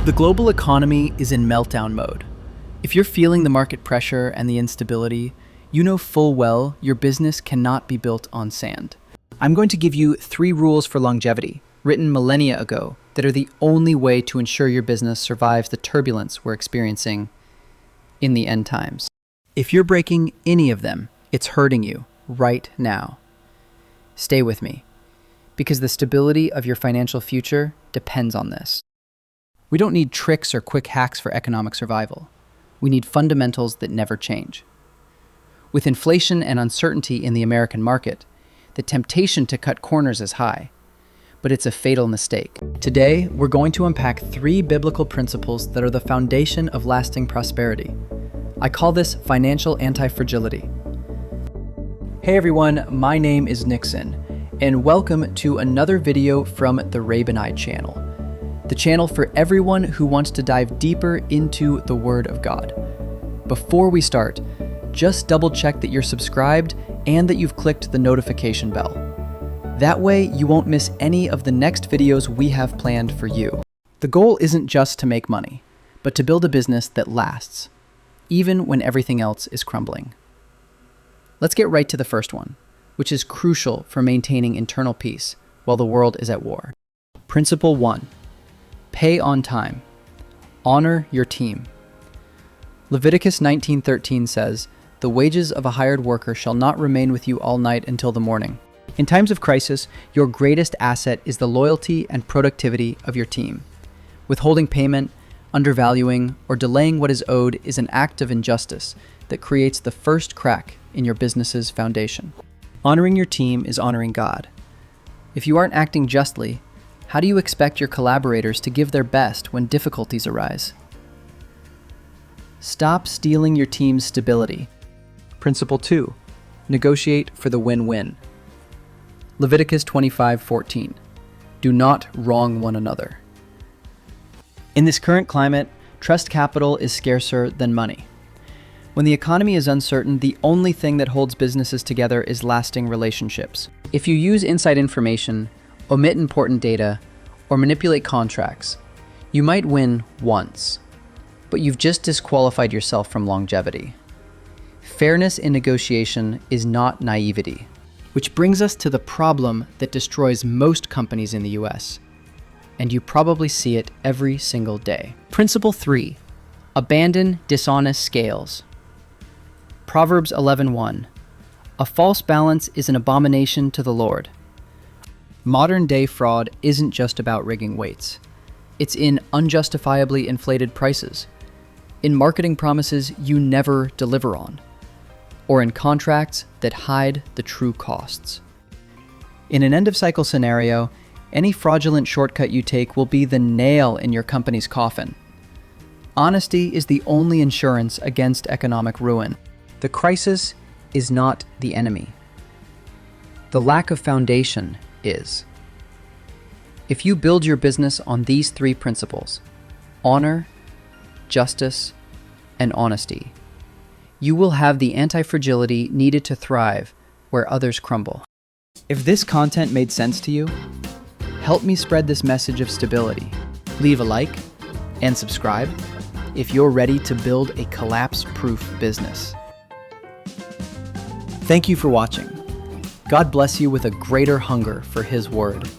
The global economy is in meltdown mode. If you're feeling the market pressure and the instability, you know full well your business cannot be built on sand. I'm going to give you 3 rules for longevity, written millennia ago, that are the only way to ensure your business survives the turbulence we're experiencing in the end times. If you're breaking any of them, it's hurting you right now. Stay with me, because the stability of your financial future depends on this. We don't need tricks or quick hacks for economic survival. We need fundamentals that never change. With inflation and uncertainty in the American market, the temptation to cut corners is high, but it's a fatal mistake. Today, we're going to unpack 3 biblical principles that are the foundation of lasting prosperity. I call this financial anti-fragility. Hey everyone, my name is Nixon, and welcome to another video from the Raboni channel, the channel for everyone who wants to dive deeper into the Word of God. Before we start, just double check that you're subscribed and that you've clicked the notification bell. That way you won't miss any of the next videos we have planned for you. The goal isn't just to make money, but to build a business that lasts, even when everything else is crumbling. Let's get right to the first one, which is crucial for maintaining internal peace while the world is at war. Principle 1. Pay on time. Honor your team. Leviticus 19:13 says, "The wages of a hired worker shall not remain with you all night until the morning." In times of crisis, your greatest asset is the loyalty and productivity of your team. Withholding payment, undervaluing, or delaying what is owed is an act of injustice that creates the first crack in your business's foundation. Honoring your team is honoring God. If you aren't acting justly, how do you expect your collaborators to give their best when difficulties arise? Stop stealing your team's stability. Principle 2. Negotiate for the win-win. Leviticus 25:14. Do not wrong one another. In this current climate, trust capital is scarcer than money. When the economy is uncertain, the only thing that holds businesses together is lasting relationships. If you use inside information, omit important data, or manipulate contracts, you might win once, but you've just disqualified yourself from longevity. Fairness in negotiation is not naivety. Which brings us to the problem that destroys most companies in the US, and you probably see it every single day. Principle 3. Abandon dishonest scales. Proverbs 11:1. A false balance is an abomination to the Lord. Modern-day fraud isn't just about rigging weights. It's in unjustifiably inflated prices, in marketing promises you never deliver on, or in contracts that hide the true costs. In an end-of-cycle scenario, any fraudulent shortcut you take will be the nail in your company's coffin. Honesty is the only insurance against economic ruin. The crisis is not the enemy. The lack of foundation is. If you build your business on these 3 principles, honor, justice, and honesty, you will have the anti-fragility needed to thrive where others crumble. If this content made sense to you, help me spread this message of stability. Leave a like and subscribe if you're ready to build a collapse-proof business. Thank you for watching. God bless you with a greater hunger for His Word.